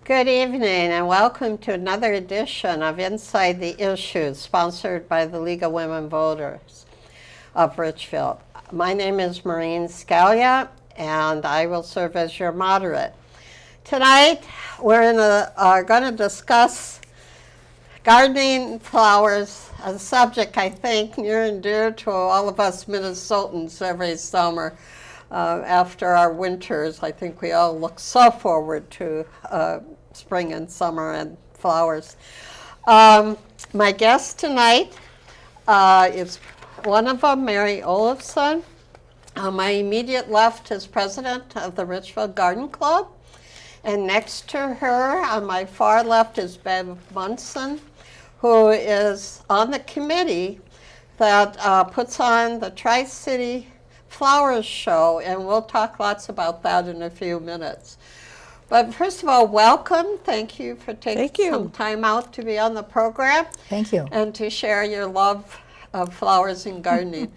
Good evening and welcome to another edition of Inside the Issues, sponsored by the League of Women Voters of Richfield. My name is Maureen Scalia and I will serve as your moderate. Tonight we're going to discuss gardening flowers, a subject I think near and dear to all of us Minnesotans every summer. After our winters, I think we all look so forward to spring and summer and flowers. My guest tonight is one of them, Mary Olofsson. On my immediate left is president of the Richfield Garden Club. And next to her, on my far left, is Bev Munson, who is on the committee that puts on the Tri-City Flowers Show, and we'll talk lots about that in a few minutes. But first of all, welcome. Thank you for taking some time out to be on the program. Thank you. And to share your love of flowers and gardening.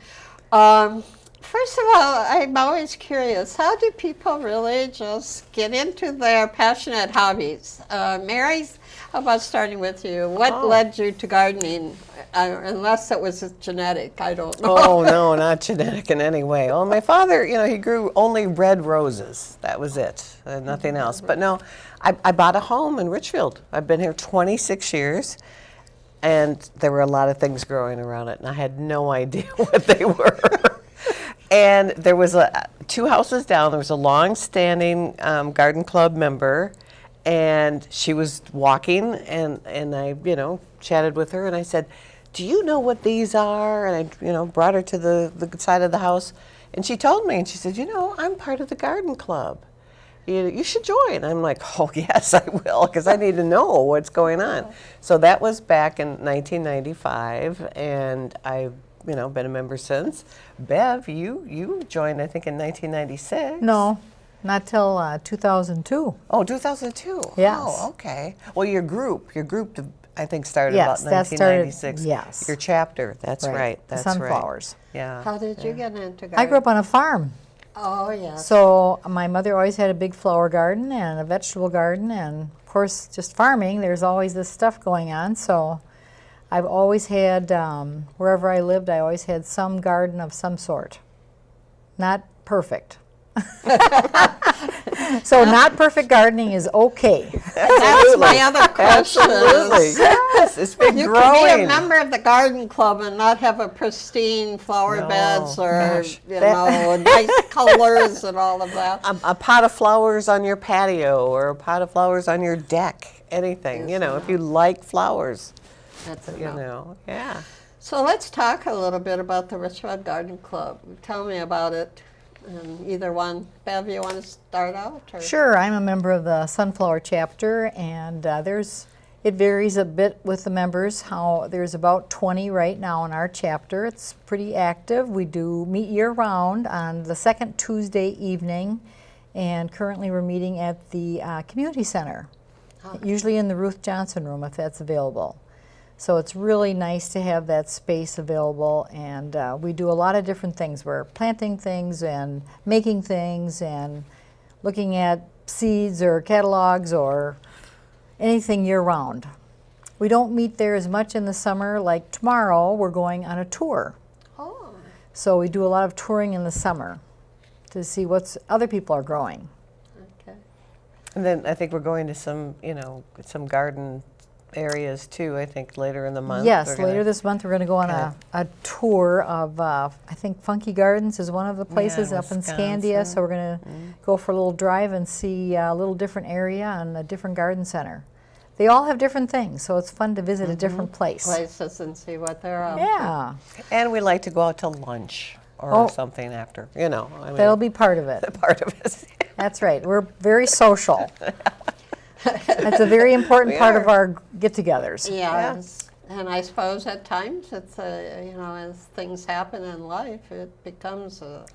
First of all, I'm always curious, how do people really just get into their passionate hobbies? Mary, how about starting with you? What led you to gardening? Unless it was genetic, I don't know. Oh, no, not genetic in any way. Well, my father, he grew only red roses. That was it, nothing else. But no, I bought a home in Richfield. I've been here 26 years, and there were a lot of things growing around it, and I had no idea what they were. And there was two houses down, there was a long-standing garden club member, and she was walking, and I, chatted with her, and I said, do you know what these are? And I, brought her to the side of the house, and she told me, and she said, I'm part of the garden club. You should join. I'm like, oh, yes, I will, because I need to know what's going on. So that was back in 1995, and I've been a member since. Bev, you joined, I think, in 1996. No, not till 2002. Oh, 2002. Yes. Oh, okay. Well, your group, I think, started Yes, about that started- 1996. yes. Your chapter. That's right. That's the sunflowers. Right. Yeah. How did you get into gardening? I grew up on a farm. Oh, yes. So my mother always had a big flower garden and a vegetable garden, and of course, just farming, there's always this stuff going on. So I've always had, wherever I lived, I always had some garden of some sort. Not perfect. So not perfect gardening is okay. That's my other question. Absolutely. Yes, it's been You growing. can be a member of the garden club and not have a pristine flower beds or, gosh. nice colors and all of that. A pot of flowers on your patio or a pot of flowers on your deck. Anything, if you like flowers. That's Yeah. So let's talk a little bit about the Richfield Garden Club. Tell me about it. And either one. Bev, you want to start out? Or? Sure, I'm a member of the Sunflower chapter, and it varies a bit with the members. There's about 20 right now in our chapter. It's pretty active. We do meet year-round on the second Tuesday evening, and currently we're meeting at the community center, usually in the Ruth Johnson room if that's available. So it's really nice to have that space available, and we do a lot of different things. We're planting things and making things and looking at seeds or catalogs or anything year-round. We don't meet there as much in the summer. Like tomorrow, we're going on a tour. Oh. So we do a lot of touring in the summer to see what other people are growing. Okay. And then I think we're going to some garden areas too, I think, later in the month. Yes, later this month we're going to go on a tour of, I think Funky Gardens is one of the places up in Scandia, so we're going to go for a little drive and see a little different area and a different garden center. They all have different things, so it's fun to visit a different place. Places and see what they're up to. Yeah. And we like to go out to lunch or something after, That'll be part of it. part of it. That's right. We're very social. That's a very important part of our get-togethers. Yes. And I suppose at times it's as things happen in life, it becomes a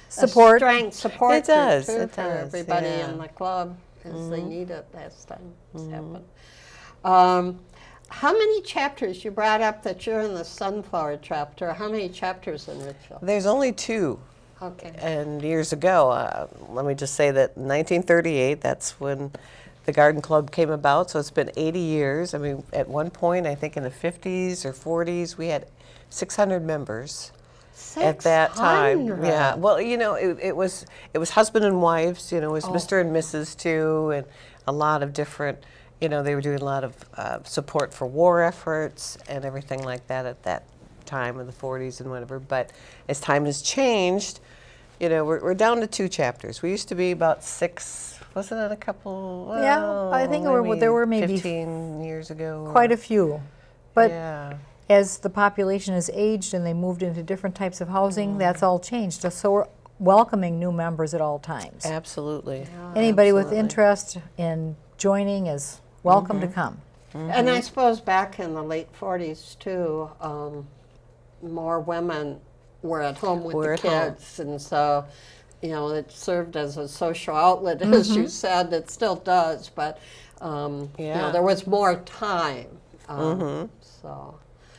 Support. support It does, too, it for does, everybody yeah. in the club as they need it as times happen. How many chapters, you brought up that you're in the Sunflower chapter, how many chapters in Richfield? There's only 2. Okay. And years ago, let me just say that in 1938, that's when the garden club came about. So it's been 80 years. I mean, at one point, I think in the 50s or 40s, we had 600 members. At that time, 600. yeah. Well, you know, it was husband and wives. You know, it was Mr. and Mrs. too, and a lot of different. You know, they were doing a lot of support for war efforts and everything like that at that time in the 40s and whatever. But as time has changed, you know, we're down to 2 chapters. We used to be about 6. Wasn't it a couple? Yeah, I think there were maybe 15 years ago. quite a few. But yeah. as the population has aged and they moved into different types of housing, that's all changed. So we're welcoming new members at all times. Absolutely. Anybody with absolutely. interest in joining is welcome to come. And I suppose back in the late 40s too, more women were at home with Were the at home. kids, and so, you know, it served as a social outlet, as you said. It still does, but you know, Yeah. there was more time. So,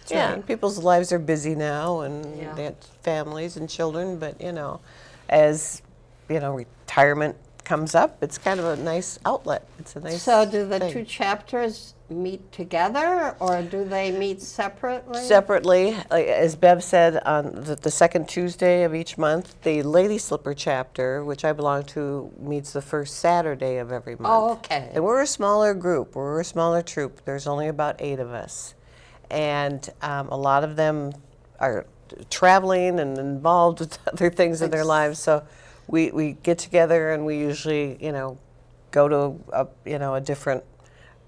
Yeah, and people's lives are busy now, and Yeah. they have families and children. But you know, as you know, retirement comes up, it's kind of a nice outlet. It's a nice. so do the thing. 2 chapters meet together, or do they meet separately? Separately, like, as Bev said, on the second Tuesday of each month, the Lady Slipper chapter, which I belong to, meets the first Saturday of every month. Oh, okay. And we're a smaller group. We're a smaller troop. There's only about 8 of us, and a lot of them are traveling and involved with other things in their lives. So we get together, and we usually, you know, go to a different.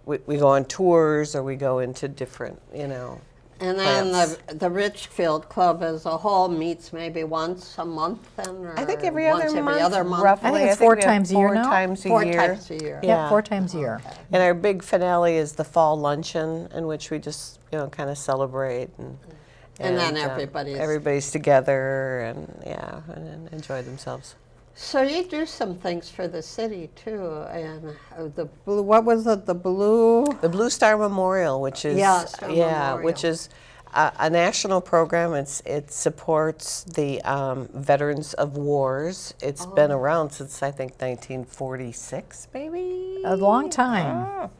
We go on tours, or we go into different, you know. And then plants. the Richfield Club as a whole meets maybe once a month then? Or I think every once other every month, other month? roughly. I think it's 4 we have times a year 4 now. times a 4 year. times a year. Yeah, 4 times a year. And our big finale is the fall luncheon, in which we just, you know, kind of celebrate And then everybody's- everybody's together and and enjoy themselves. So you do some things for the city too, and the blue. What was it? The blue. The Blue Star Memorial, which is Yeah, Star Memorial. which is a national program. It supports the veterans of wars. It's been Oh. around since I think 1946, maybe. A long time.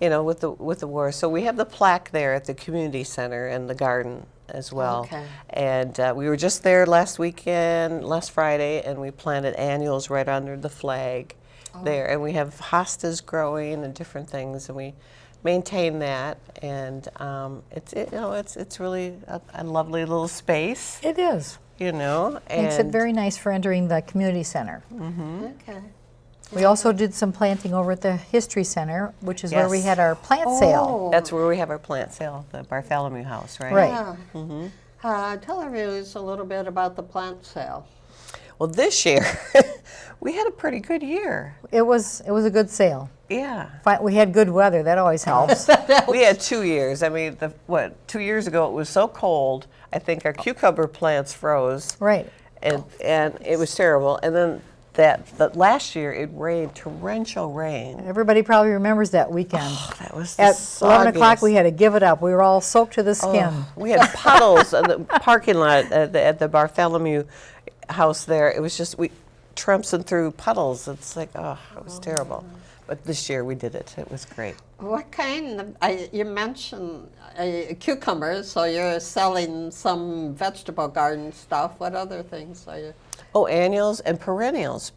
You know, with the war. So we have the plaque there at the community center and the garden as well. Okay. And we were just there last Friday, and we planted annuals right under the flag there. And we have hostas growing and different things, and we maintain that. And it's really a lovely little space, It is. you know. Makes it very nice for entering the community center. Okay. We also did some planting over at the History Center, which is where we Yes. had our plant sale. That's where we have our plant sale, the Bartholomew House, right? Right. Yeah. Tell our viewers a little bit about the plant sale. Well, this year we had a pretty good year. It was a good sale. Yeah. We had good weather. That always helps. We had 2 years. I mean, 2 years ago it was so cold, I think our cucumber plants froze. Right. And it was terrible. And then that last year it rained, torrential rain. Everybody probably remembers that weekend. That was the At 11 o'clock, soggiest. we had to give it up. We were all soaked to the skin. We had puddles in the parking lot at the Bartholomew House there. It was just, we tramping through puddles. It's like, it was terrible. But this year we did it. It was great. What kind of, you mentioned cucumbers, so you're selling some vegetable garden stuff. What other things are you? Oh, annuals and perennials.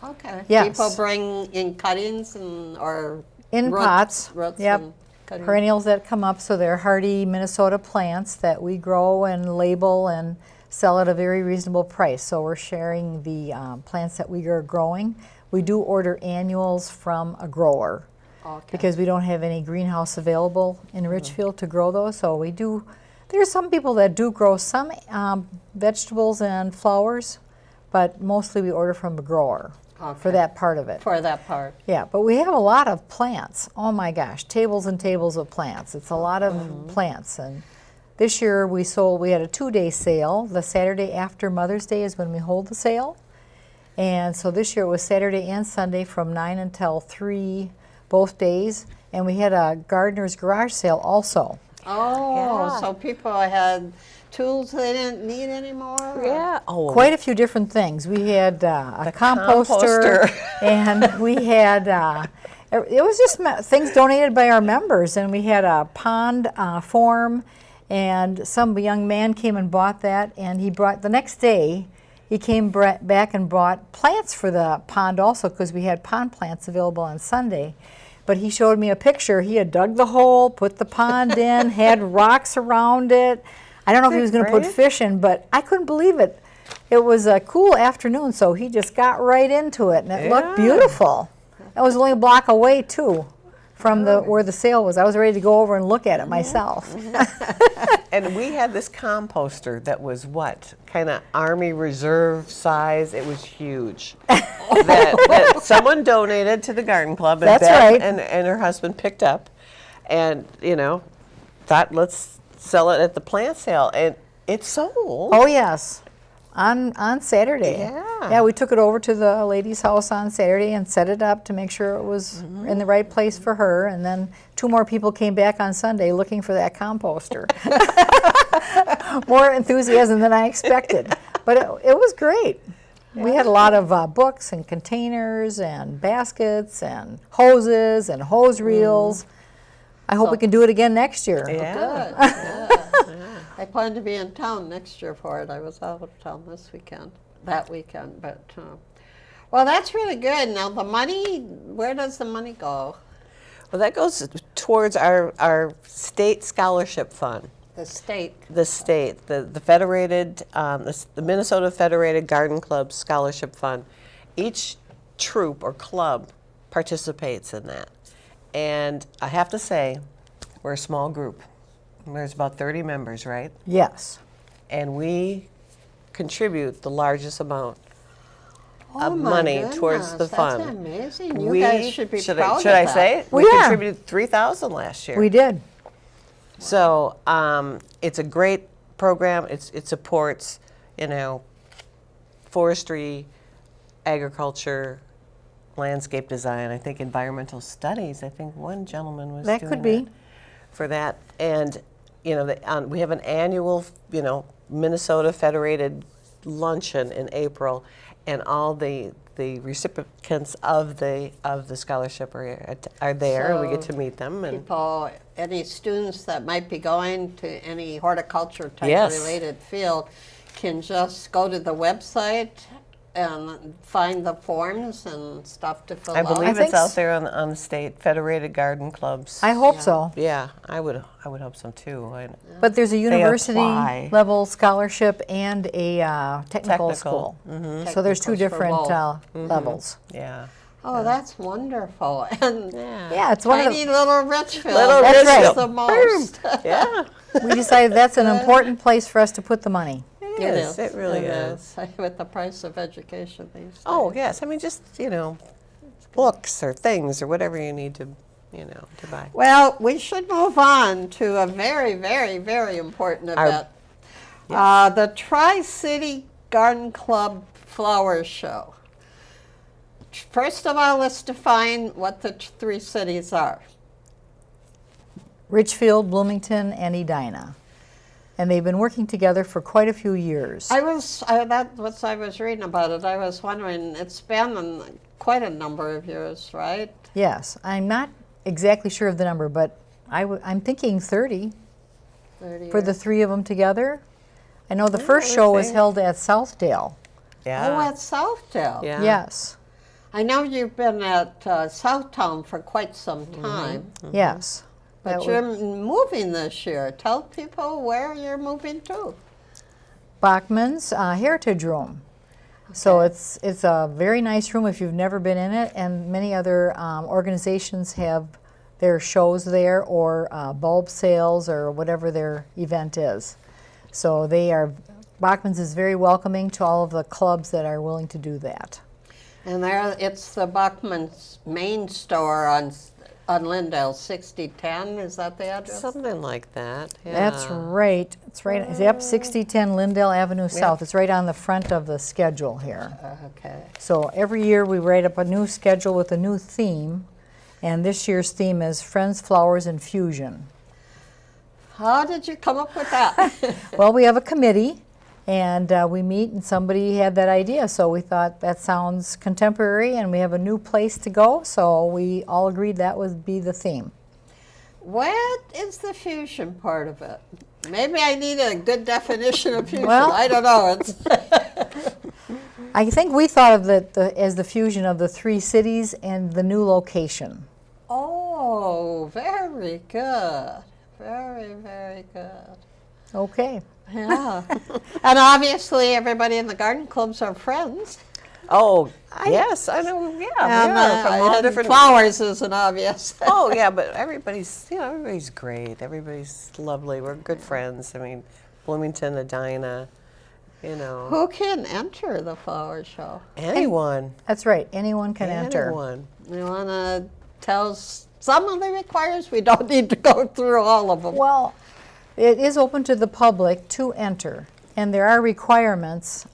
Okay. Yes. People bring in cuttings or In roots, pots. Roots Yep. and cuttings. Perennials that come up, so they're hardy Minnesota plants that we grow and label and sell at a very reasonable price. So we're sharing the plants that we are growing. We do order annuals from a grower Okay. because we don't have any greenhouse available in Richfield to grow those. So we do. There's some people that do grow some vegetables and flowers, but mostly we order from a grower for Okay. that part of it. For that part. Yeah, but we have a lot of plants. Oh my gosh, tables and tables of plants. It's a lot of plants. And this year we had a 2-day sale. The Saturday after Mother's Day is when we hold the sale. And so this year it was Saturday and Sunday from 9 until 3, both days. And we had a gardener's garage sale also. Oh, Yeah. so people had tools they didn't need anymore? or- Yeah. Oh, Quite a few different things. We had a composter, composter. and we had It was just things donated by our members, and we had a pond form, and some young man came and bought that, and he brought, the next day, he came back and brought plants for the pond also, because we had pond plants available on Sunday. But he showed me a picture. He had dug the hole, put the pond in, had rocks around it. I don't know if he was going to put great? fish in, but I couldn't believe it. It was a cool afternoon, so he just got right into it, and it looked beautiful. It was only a block away, too, from where the sale was. I was ready to go over and look at it myself. And we had this composter that was what? Kind of Army Reserve size. It was huge. that someone donated to the garden club, and That's Beth right. and her husband picked up, and thought let's sell it at the plant sale, and it sold. Oh, yes. On Saturday. Yeah. We took it over to the lady's house on Saturday and set it up to make sure it was in the right place for her. And then 2 more people came back on Sunday looking for that composter. More enthusiasm than I expected. But it was great. We had a lot of books and containers and baskets and hoses and hose reels. I hope we can do it again next year. Yeah. Good. Yeah. I plan to be in town next year for it. I was out of town that weekend, but well, that's really good. Now the money, where does the money go? Well, that goes towards our state scholarship fund. The state. The state, the federated, the Minnesota Federated Garden Club Scholarship Fund. Each troop or club participates in that. And I have to say, we're a small group. There's about 30 members, right? Yes. And we contribute the largest amount Oh of my money towards the goodness, fund. That's amazing. You guys should be should proud I, of should I that. say it? We We are. contributed $3,000 last year. We did. So it's a great program. It supports, forestry, agriculture, landscape design. I think environmental studies. I think one gentleman was That doing could be. that for that. And we have an annual, Minnesota Federated luncheon in April, and all the recipients of the scholarship are there. We get So to meet them, and People, any students that might be going to any horticulture type Yes. related field can just go to the website and find the forms and stuff to fill I out. believe think it's out s- there on the state Federated Garden Clubs. I hope so. Yeah, I would hope so too. But there's a university apply. level scholarship and a technical Technical. school. So there's 2 Technicals for different both. levels. Yeah. Oh, that's wonderful. And Yeah, it's one of tiny the, little Richfield. Little That's Richfield. the most. Yeah. we decided that's an important place for us to put the money. It is. It really is. With the price of education these days. Oh yes. I mean, just books or things or whatever you need to buy. Well, we should move on to a very, very, very important event. The Tri-City Garden Club Flower Show. First of all, let's define what the 3 cities are. Richfield, Bloomington, and Edina. And they've been working together for quite a few years. That's what I was reading about it. I was wondering, it's been quite a number of years, right? Yes, I'm not exactly sure of the number, but I'm thinking 30 30 for the years. 3 of them together. I know the first show was okay. held at Southdale. Yeah. Oh, at Southdale. Yeah. Yes, I know you've been at Southtown for quite some time, yes. but That you're was moving this year. Tell people where you're moving to. Bachman's Heritage Room. So it's a very nice room if you've never been in it, and many other organizations have their shows there or bulb sales or whatever their event is. So Bachman's is very welcoming to all of the clubs that are willing to do that. And there, it's the Bachman's main store on Lindale, 6010. Is that the address? Something like that. Yeah. That's right. It's right. Yep, 6010 Lindale Avenue South. It's right on the front of the schedule here. Okay. So every year we write up a new schedule with a new theme, and this year's theme is Friends, Flowers, and Fusion. How did you come up with that? Well, we have a committee, And we meet, and somebody had that idea, so we thought that sounds contemporary, and we have a new place to go, so we all agreed that would be the theme. What is the fusion part of it? Maybe I need a good definition of fusion. Well- I don't know. It's I think we thought of it as the fusion of the 3 cities and the new location. Oh, very good. Very, very good. Okay. Yeah. And obviously, everybody in the garden clubs are friends. Oh, yes, I know. Yeah, we And, are from all and different. flowers isn't obvious. Oh, yeah, but everybody's great. Everybody's lovely. We're good friends. I mean, Bloomington, Edina, Who can enter the flower show? anyone. That's right. Anyone can enter. Anyone. You want to tell us some of the requiremements? We don't need to go through all of them. Well, it is open to the public to enter, and there are requirements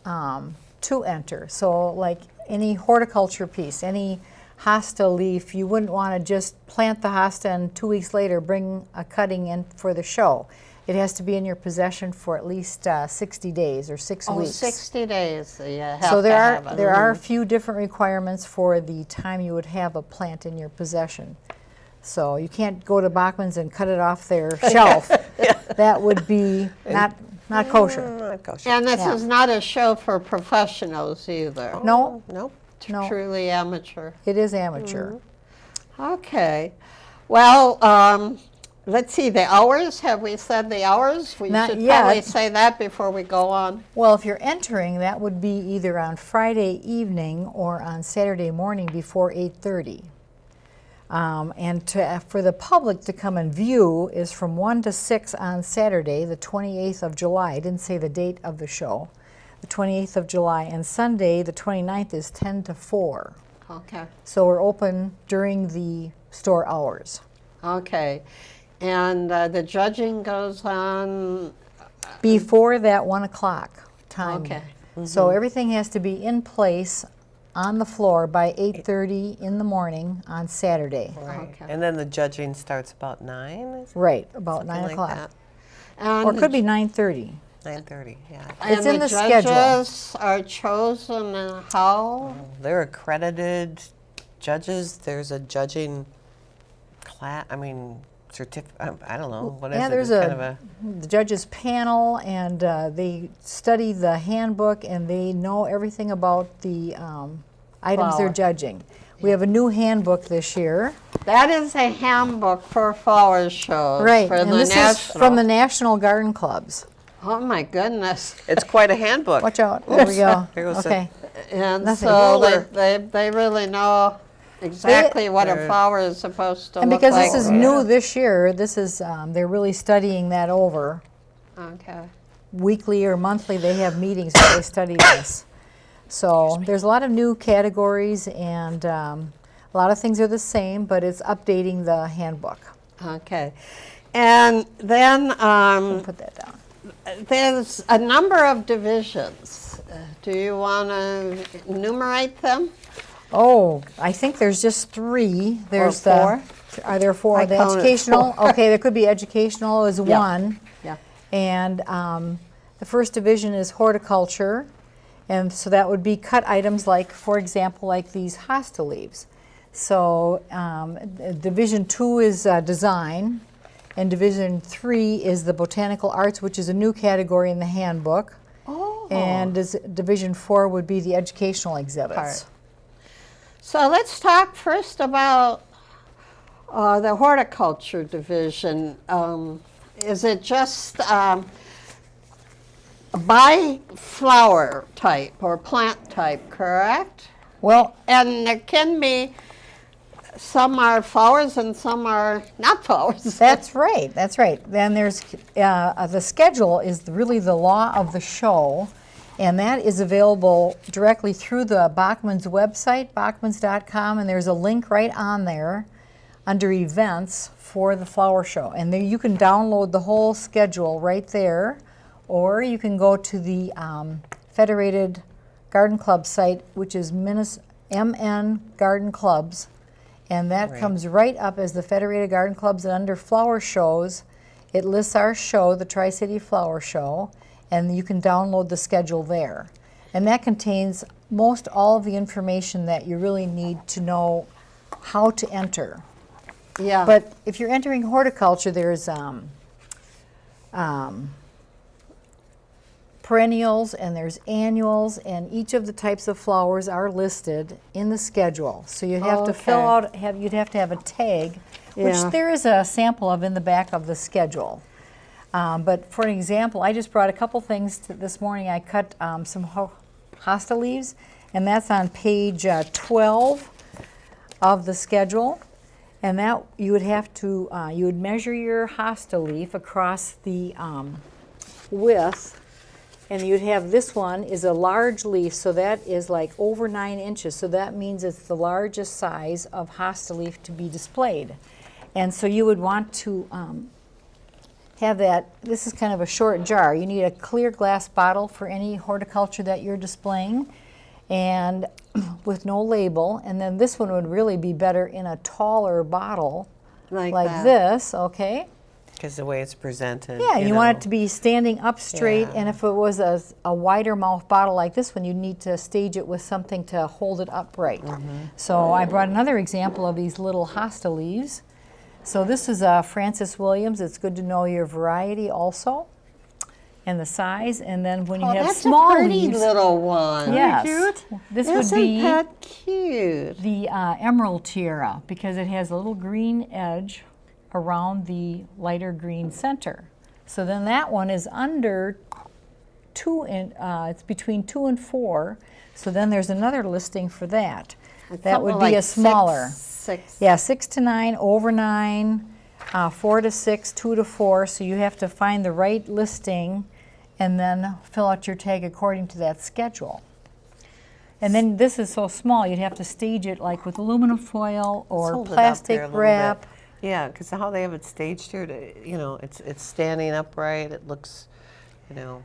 to enter. So like any horticulture piece, any hosta leaf, you wouldn't want to just plant the hosta and 2 weeks later bring a cutting in for the show. It has to be in your possession for at least 60 days or 6 Oh, weeks. 60 days. You have So to have it. there are a few different requirements for the time you would have a plant in your possession. So you can't go to Bachman's and cut it off their shelf. That would be not kosher. Not kosher. And this Yeah. is not a show for professionals either. No, Nope. no, Truly amateur. it is amateur. Okay. Well, let's see, the hours. Have we said the hours? We Not should yet. probably say that before we go on. Well, if you're entering, that would be either on Friday evening or on Saturday morning before 8:30. And for the public to come and view is from 1 to 6 on Saturday, the 28th of July. I didn't say the date of the show. The 28th of July. And Sunday, the 29th, is 10 to 4. Okay. So we're open during the store hours. Okay. And the judging goes on. Before that 1 o'clock time. Okay. So everything has to be in place on the floor by 8:30 in the morning on Saturday. Right. Okay. And then the judging starts about 9, is it? Right, about Something 9 like o'clock. that. And Or it could be 9:30. 9:30, yeah. It's and in the judges schedule. are chosen and how? They're accredited judges. There's a judging class, certificate, I don't know. What is Yeah, it? there's It's kind of the judges panel, and they study the handbook, and they know everything about the items they're Flower. judging. We have a new handbook this year. That is a handbook for flower shows. Right, For and the this national. is from the National Garden Clubs. Oh my goodness. It's quite a handbook. Watch out, there we go. There goes the- Okay. And Nothing. so Ruler. they really know exactly what a They're- flower is supposed to And look because like. this is new this year, this is they're really studying that over. Okay. Weekly or monthly, they have meetings where they study this. So there's a lot of new categories, and a lot of things are the same, but it's updating the handbook. Okay. And then Put that down. there's a number of divisions. Do you want to enumerate them? Oh, I think there's just 3. There's four? Are there 4? I The counted educational. 4. Okay, there could be educational is Yeah. 1. Yeah. And the first division is horticulture. And so that would be cut items like, for example, like these hosta leaves. So Division 2 is design, and Division 3 is the botanical arts, which is a new category in the handbook. Oh. And Division 4 would be the educational exhibits. Part. So let's talk first about the horticulture division. Is it just by flower type or plant type, correct? Well, And there can be, some are flowers and some are not flowers. that's right. That's right. Then there's the schedule is really the law of the show, and that is available directly through the Bachman's website, bachmans.com, and there's a link right on there under events for the flower show. And then you can download the whole schedule right there, or you can go to the Federated Garden Club site, which is MN Garden Clubs, and that comes right up as the Federated Garden Clubs, and under flower shows, it lists our show, the Tri-City Flower Show, and you can download the schedule there. And that contains most all of the information that you really need to know how to enter. Yeah. But if you're entering horticulture, there's perennials and there's annuals, and each of the types of flowers are listed in the schedule. So you'd have to fill out, you'd have to have a tag, which Yeah. there is a sample of in the back of the schedule. But for an example, I just brought a couple things this morning. I cut some hosta leaves, and that's on page 12 of the schedule. And that you would have to, you would measure your hosta leaf across the width, and you'd have this one is a large leaf, so that is like over 9 inches. So that means it's the largest size of hosta leaf to be displayed. And so you would want to have that, this is kind of a short jar. You need a clear glass bottle for any horticulture that you're displaying, and with no label. And then this one would really be better in a taller bottle Like like that. this, okay? Because the way it's presented. Yeah, you want know. it to be standing up straight, Yeah. and if it was a wider mouth bottle like this one, you'd need to stage it with something to hold it upright. So I brought another example of these little hosta leaves. So this is Francis Williams. It's good to know your variety also, and the size. And then when you Oh, have that's small a pretty leaves, little one. yes, this would Isn't be that cute? the emerald tiara, because it has a little green edge around the lighter green center. So then that one is under 2 in, it's between 2 and 4. So then there's another listing for that. That would Something be like a smaller. Six. Yeah, 6 to 9, over 9, 4 to 6, 2 to 4. So you have to find the right listing and then fill out your tag according to that schedule. And then this is so small, you'd have to stage it like with aluminum foil or Hold it up plastic there a little wrap. bit. Yeah, because how they have it staged here, to, you know, it's standing upright. It looks, you know.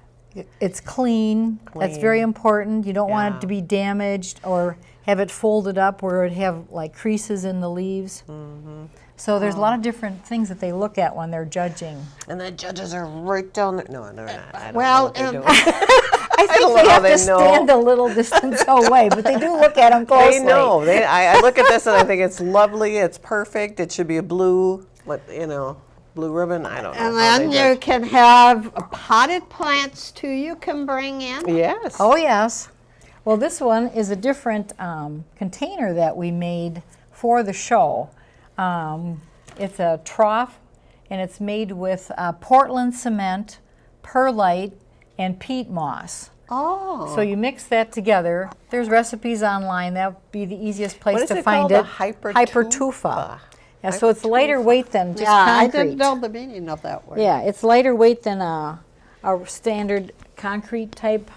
It's clean. That's Clean. very important. You don't want it Yeah. to be damaged or have it folded up where it have like creases in the leaves. So there's a lot of different things that they look at when they're judging. And the judges are right down there. No, they're not. I don't well, know what they're doing. I think don't they know how have they to know. stand a little distance away, but they do look at them closely. They know. I look at this and I think it's lovely. It's perfect. It should be a blue, blue ribbon. I don't know. And how then they you can have potted plants too you can bring in. Yes. Oh, yes. Well, this one is a different container that we made for the show. It's a trough, and it's made with Portland cement, perlite, and peat moss. Oh. So you mix that together. There's recipes online. That would be the easiest place What is to it find called? it. A hypertufa? Hypertufa. Yeah, so it's lighter weight than just yeah, I concrete. didn't know the meaning of that word. Yeah, it's lighter weight than a standard concrete type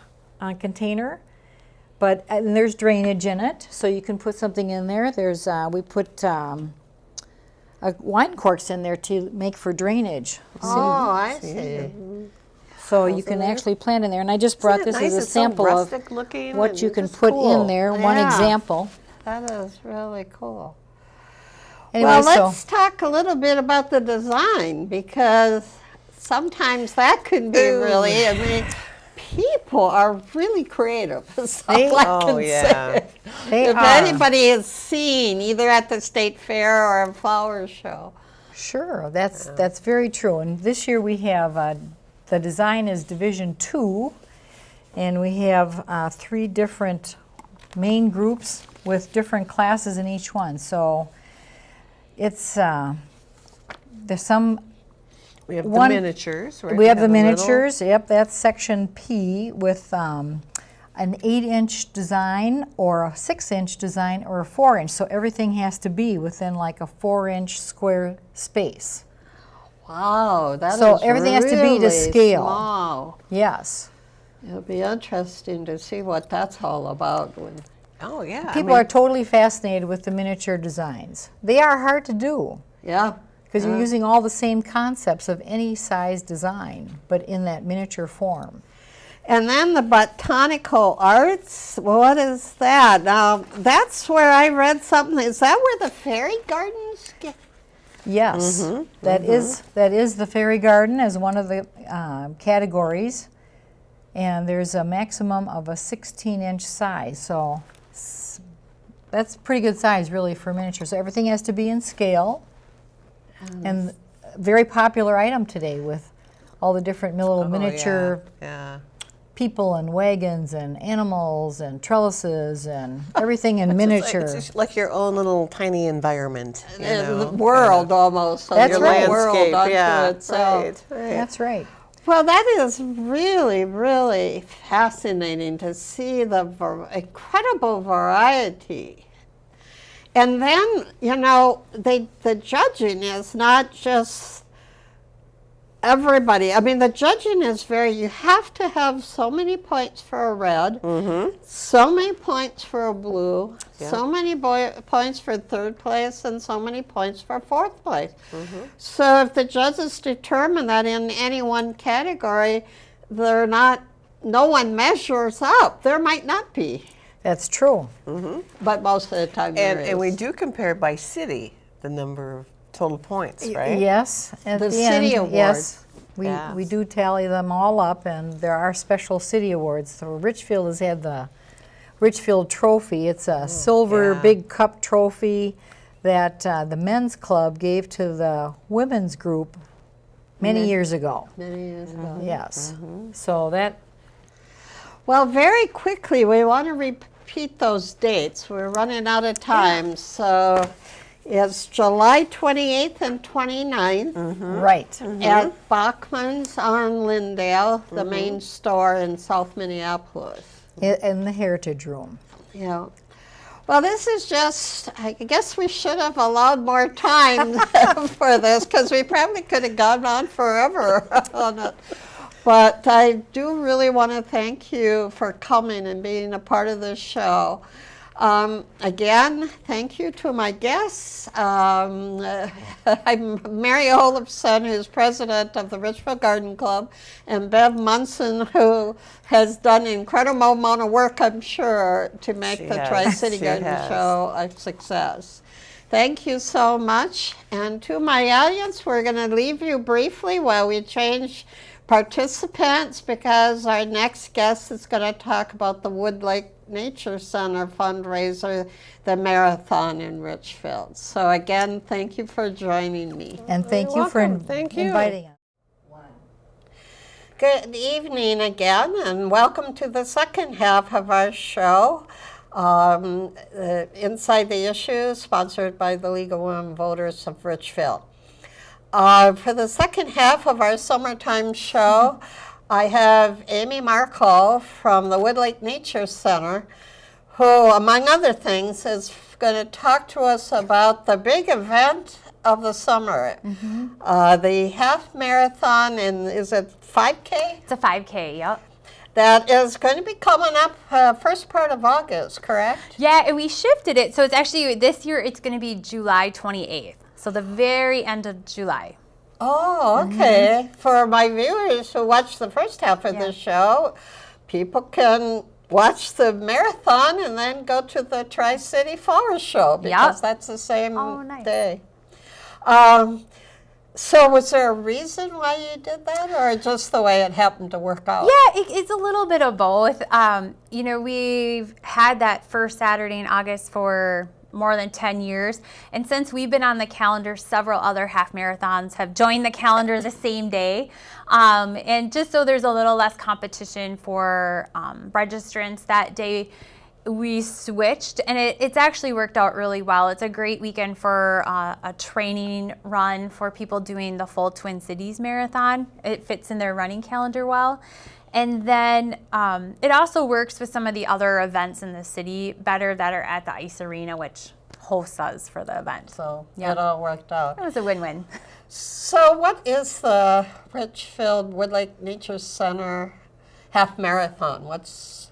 container, but and there's drainage in it, so you can put something in there. There's we put wine corks in there to make for drainage. Oh, I see. So you can actually plant in there, and I just brought Isn't it this nice? as a It's so sample of rustic looking what and you can just put cool. in there. One Yeah. example. That is really cool. Anyway, Well, so let's talk a little bit about the design, because sometimes that can be really, I mean, people are really creative. That's all I Oh, can yeah. say. They If are. anybody has seen, either at the state fair or a flower show. Sure, that's very true. And this year we have the design is Division 2, and we have 3 different main groups with different classes in each one. So it's there's some. We have One- the miniatures, right? We have the little- miniatures. Yep, that's section P with an 8-inch design or a 6-inch design or a 4-inch. So everything has to be within like a 4-inch square space. Wow, that is So everything has to be to really scale. small. Yes. It'll be interesting to see what that's all about. Oh, yeah. People are totally fascinated with the miniature designs. They are hard to do Yeah. because you're using all the same concepts of any size design, but in that miniature form. And then the botanical arts, what is that? Now, that's where I read something. Is that where the fairy gardens get? Yes, that is the fairy garden as one of the categories. and there's a maximum of a 16-inch size. So that's pretty good size, really, for miniature. So everything has to be in scale, and a very popular item today with all the different little miniature Yeah. people and wagons and animals and trellises and everything in miniature. It's just like your own little tiny environment. You know? The world almost. That's your right. world Landscape, unto yeah. itself. Right. That's right. Well, that is really, really fascinating to see the incredible variety. And then, you know, the judging is not just everybody. I mean, the judging is you have to have so many points for a red, so many points for a blue, so many points for third place, and so many points for fourth place. So if the judges determine that in any one category, no one measures up, there might not be. That's true. But most of the time there is. And we do compare by city the number of total points, right? Yes. At The the city end, award. yes. Yes. We do tally them all up, and there are special city awards. So Richfield has had the Richfield Trophy. It's a silver yeah. big cup trophy that the men's club gave to the women's group many years ago. Many years ago. Yes. So that Well, very quickly, we want to repeat those dates. We're running out of time. So it's July 28th and 29th right. at Bachman's on Lindale, the main store in South Minneapolis. In the Heritage Room. Yeah. Well, this is just, I guess we should have allowed more time for this because we probably could have gone on forever on it. But I do really want to thank you for coming and being a part of this show. Again, thank you to my guests. I'm Mary Olafson, who's president of the Richfield Garden Club, and Bev Munson, who has done an incredible amount of work, I'm sure, to make She the has. Tri-City She Garden has. Show a success. Thank you so much. And to my audience, we're going to leave you briefly while we change participants because our next guest is going to talk about the Wood Lake Nature Center fundraiser, the marathon in Richfield. So again, thank you for joining me. And thank you for welcome. Thank you. inviting us. Good evening again, and welcome to the second half of our show, Inside the Issues, sponsored by the League of Women Voters of Richfield. For the second half of our summertime show, I have Amy Markle from the Wood Lake Nature Center, who, among other things, is going to talk to us about the big event of the summer, the half marathon, and is it 5K? It's a 5K, yep. That is going to be coming up first part of August, correct? Yeah, and we shifted it. So it's actually, this year, it's going to be July 28th. So the very end of July. Oh, okay. For my viewers who watch the first half of the show, people can watch the marathon and then go to the Tri-City Flower Show because that's the same day. So was there a reason why you did that or just the way it happened to work out? Yeah, it's a little bit of both. You know, we've had that first Saturday in August for more than 10 years. And since we've been on the calendar, several other half marathons have joined the calendar the same day. And just so there's a little less competition for registrants that day, we switched, and it's actually worked out really well. It's a great weekend for a training run for people doing the full Twin Cities Marathon. It fits in their running calendar well. And then it also works with some of the other events in the city better that are at the Ice Arena, which hosts us for the event. So Yeah. it all worked out. It was a win-win. So what is the Richfield Wood Lake Nature Center half marathon? What's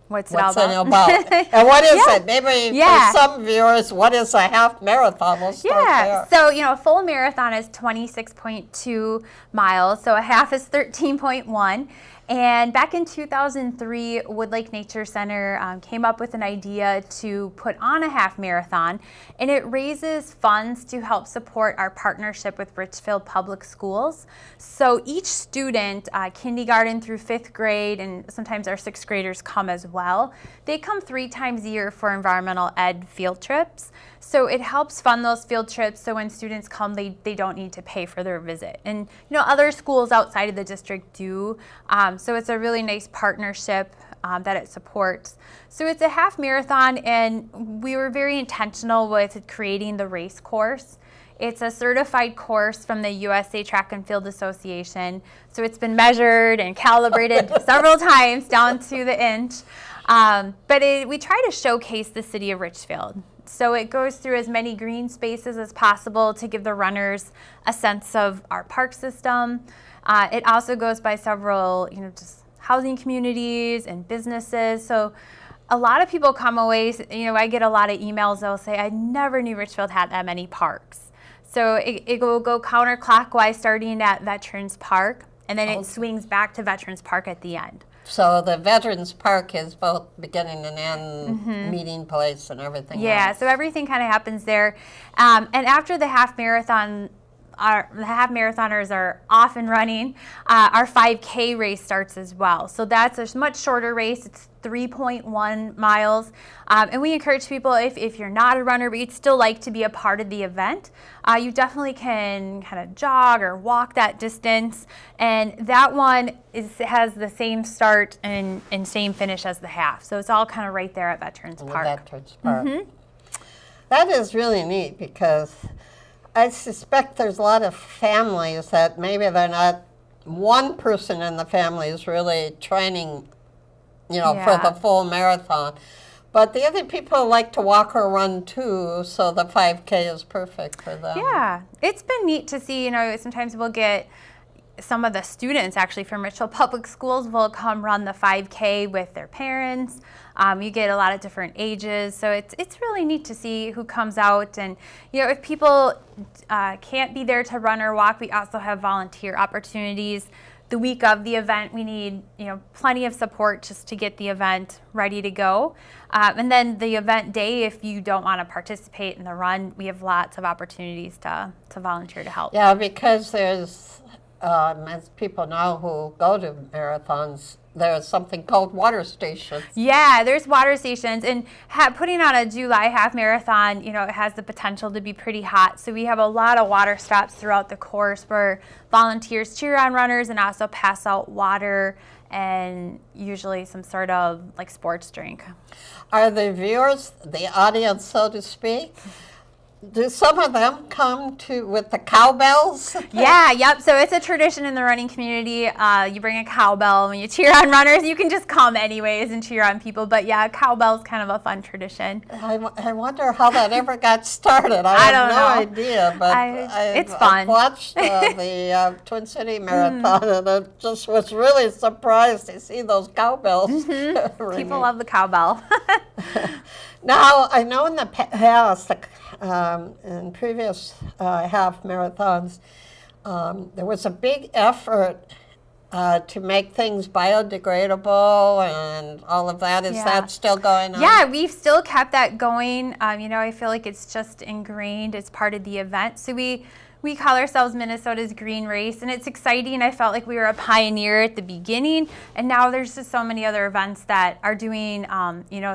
What's it all it about? about? And what is Yeah. it? Maybe Yeah. for some viewers, what is a half marathon? We'll start Yeah, there. so, you know, a full marathon is 26.2 miles, so a half is 13.1. And back in 2003, Woodlake Nature Center came up with an idea to put on a half marathon, and it raises funds to help support our partnership with Richfield Public Schools. So each student, kindergarten through 5th grade, and sometimes our 6th graders come as well, they come 3 times a year for environmental ed field trips. So it helps fund those field trips so when students come, they don't need to pay for their visit. And other schools outside of the district do. So it's a really nice partnership that it supports. So it's a half marathon, and we were very intentional with creating the race course. It's a certified course from the USA Track and Field Association. So it's been measured and calibrated several times down to the inch. But we try to showcase the city of Richfield. So it goes through as many green spaces as possible to give the runners a sense of our park system. It also goes by several, just housing communities and businesses. So a lot of people come away, I get a lot of emails, they'll say, I never knew Richfield had that many parks. So it will go counterclockwise starting at Veterans Park, and then it swings back to Veterans Park at the end. So the Veterans Park is both beginning and end, meeting place and everything Yeah, else. so everything kind of happens there. And after the half marathon, the half marathoners are off and running, our 5K race starts as well. So that's a much shorter race. It's 3.1 miles. And we encourage people, if you're not a runner, but you'd still like to be a part of the event, you definitely can kind of jog or walk that distance. And that one has the same start and same finish as the half. So it's all kind of right there at Veterans Park. Veterans Park. That is really neat, because I suspect there's a lot of families that maybe they're not, one person in the family is really training, for the full marathon. But the other people like to walk or run too, so the 5K is perfect for them. Yeah, it's been neat to see, sometimes we'll get some of the students actually from Richfield Public Schools will come run the 5K with their parents. You get a lot of different ages, so it's really neat to see who comes out. And if people can't be there to run or walk, we also have volunteer opportunities. The week of the event, we need plenty of support just to get the event ready to go. And then the event day, if you don't want to participate in the run, we have lots of opportunities to volunteer to help. Yeah, because there's, as people know who go to marathons, there's something called water stations. Yeah, there's water stations, and putting on a July half marathon, it has the potential to be pretty hot. So we have a lot of water stops throughout the course where volunteers cheer on runners and also pass out water and usually some sort of sports drink. Are the viewers, the audience, so to speak, do some of them come with the cowbells? Yeah, yep. So it's a tradition in the running community. You bring a cowbell when you cheer on runners. You can just come anyways and cheer on people. But yeah, cowbell's kind of a fun tradition. I wonder how that ever got started. I don't have no know. idea, but It's I've fun. watched the Twin City Marathon, and I just was really surprised to see those cowbells. ringing. People love the cowbell. Now, I know in the past, in previous half marathons, there was a big effort to make things biodegradable and all of that. Is that still going on? Yeah, we've still kept that going. I feel like it's just ingrained as part of the event. So we call ourselves Minnesota's Green Race, and it's exciting. I felt like we were a pioneer at the beginning, and now there's just so many other events that are doing,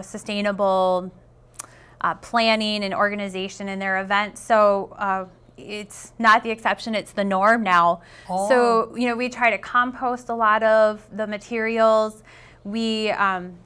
sustainable planning and organization in their events. So it's not the exception, it's the norm now. Oh. So, we try to compost a lot of the materials. We,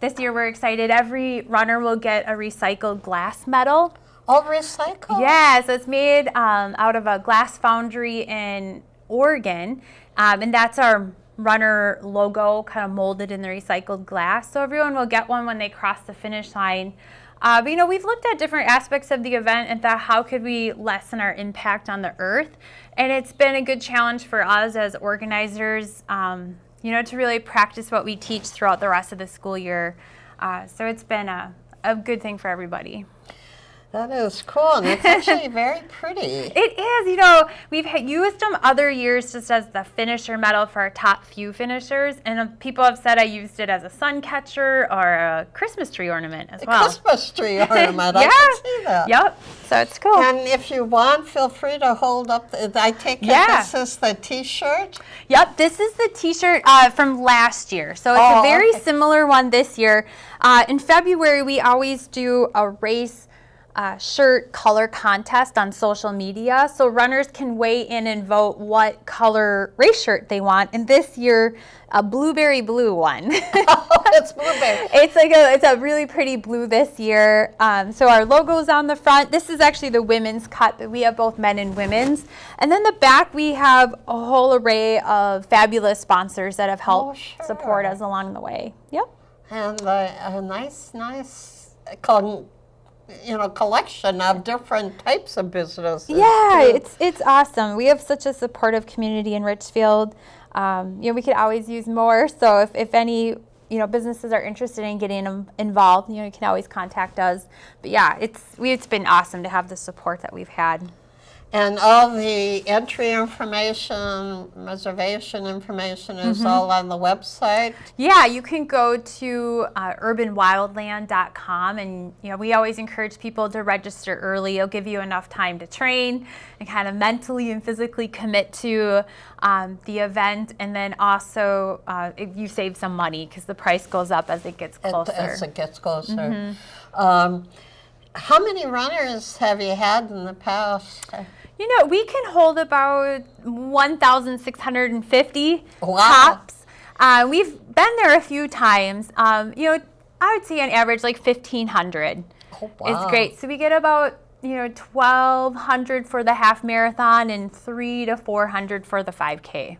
this year we're excited, every runner will get a recycled glass medal. Oh, recycle? Yeah, so it's made out of a glass foundry in Oregon, and that's our runner logo kind of molded in the recycled glass. So everyone will get one when they cross the finish line. But we've looked at different aspects of the event and thought, how could we lessen our impact on the earth? And it's been a good challenge for us as organizers, to really practice what we teach throughout the rest of the school year. So it's been a good thing for everybody. That is cool, and it's actually very pretty. It is, you know, we've used them other years just as the finisher medal for our top few finishers, and people have said I used it as a sun catcher or a Christmas tree ornament as well. Christmas tree ornament, Yeah. I can see that. Yep, so it's cool. And if you want, feel free to hold up, I take it Yeah. this is the t-shirt? Yep, this is the t-shirt from last year. So it's Oh, a very okay. similar one this year. In February, we always do a race shirt color contest on social media. So runners can weigh in and vote what color race shirt they want. And this year, a blueberry blue one. Oh, it's blueberry. It's a really pretty blue this year. So our logo's on the front. This is actually the women's cut, but we have both men and women's. And then the back, we have a whole array of fabulous sponsors that have helped sure. support us along the way. Yep. And a nice collection of different types of businesses. Yeah, too. it's awesome. We have such a supportive community in Richfield. We could always use more. So if any businesses are interested in getting them involved, you can always contact us. But yeah, it's been awesome to have the support that we've had. And all the entry information, reservation information is all on the website. Yeah, you can go to urbanwildland.com, and we always encourage people to register early. It'll give you enough time to train and kind of mentally and physically commit to the event, and then also you save some money because the price goes up as it gets closer. As it gets closer. How many runners have you had in the past? We can hold about 1,650 Wow. tops. We've been there a few times. I would say on average like 1,500. Oh, wow. It's great. So we get about 1,200 for the half marathon and 300 to 400 for the 5K.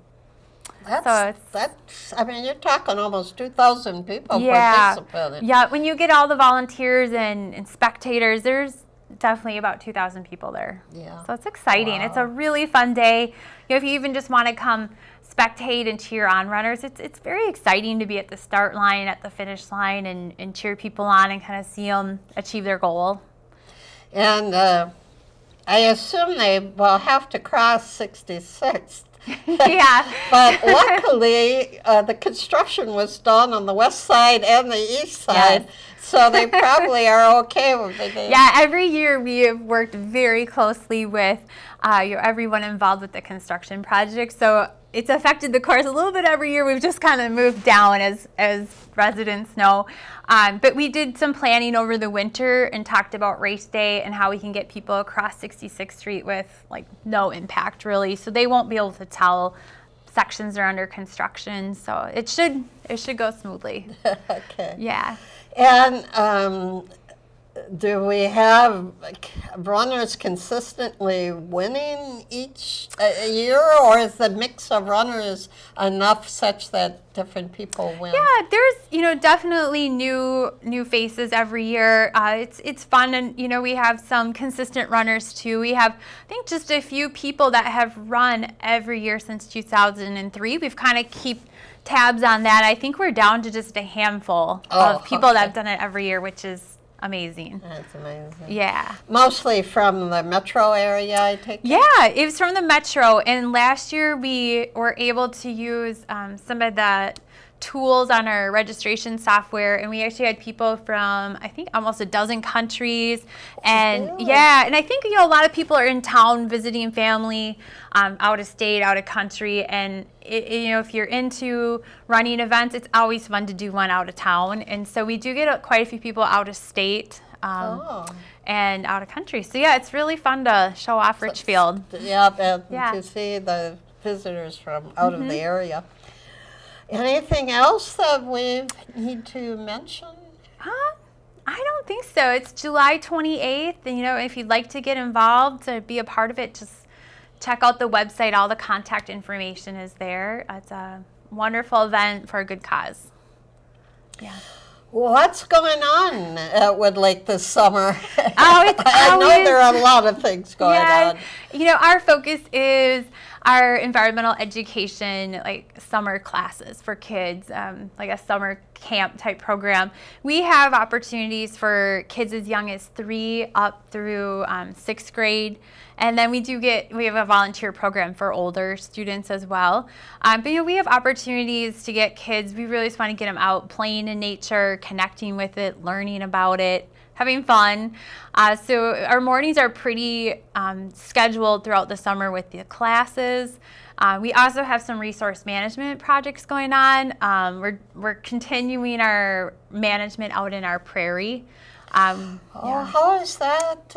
That's. I mean, you're talking almost 2,000 people participating. Yeah. When you get all the volunteers and spectators, there's definitely about 2,000 people there. Yeah. So it's exciting. Wow. It's a really fun day. If you even just want to come spectate and cheer on runners, it's very exciting to be at the start line, at the finish line, and cheer people on and kind of see them achieve their goal. And I assume they will have to cross 66th. Yeah. But luckily, the construction was done on the west side and the east side, Yes. so they probably are okay with it. Yeah, every year we have worked very closely with everyone involved with the construction project. So it's affected the course a little bit every year. We've just kind of moved down as residents know. But we did some planning over the winter and talked about race day and how we can get people across 66th Street with no impact really. So they won't be able to tell sections are under construction. So it should go smoothly. Okay. Yeah. And do we have runners consistently winning each year, or is the mix of runners enough such that different people win? Yeah, there's definitely new faces every year. It's fun, and we have some consistent runners too. We have I think just a few people that have run every year since 2003. We've kind of keep tabs on that. I think we're down to just a handful of people that have done it every year, which is amazing. That's amazing. Yeah. Mostly from the metro area, I take it? Yeah, it was from the metro, and last year we were able to use some of the tools on our registration software, and we actually had people from I think almost a dozen countries, and Really? yeah, and I think a lot of people are in town visiting family, out of state, out of country, and if you're into running events, it's always fun to do one out of town, and so we do get quite a few people out of state. And out of country. So yeah, it's really fun to show off Richfield. Yep, and Yeah. to see the visitors from out of the area. Anything else that we need to mention? I don't think so. It's July 28th, and if you'd like to get involved to be a part of it, just check out the website. All the contact information is there. It's a wonderful event for a good cause. Yeah. What's going on at Wood Lake this summer? Oh, it's I know always- there are a lot of things going on. Our focus is our environmental education, like summer classes for kids, like a summer camp type program. We have opportunities for kids as young as 3 up through 6th grade. And then we have a volunteer program for older students as well. But we have opportunities to get kids, we really just want to get them out playing in nature, connecting with it, learning about it, having fun. So our mornings are pretty scheduled throughout the summer with the classes. We also have some resource management projects going on. We're continuing our management out in our prairie. How is that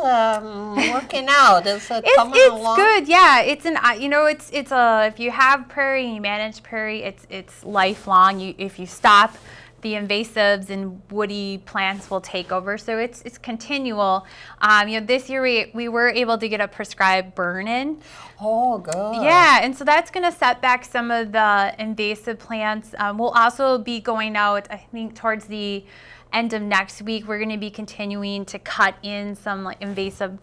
working out? Is it coming It's along? good, yeah. It's if you have prairie and you manage prairie, it's lifelong. If you stop, the invasives and woody plants will take over. So it's continual. This year we were able to get a prescribed burn in. Oh, good. Yeah, and so that's going to set back some of the invasive plants. We'll also be going out, I think, towards the end of next week. We're going to be continuing to cut in some invasive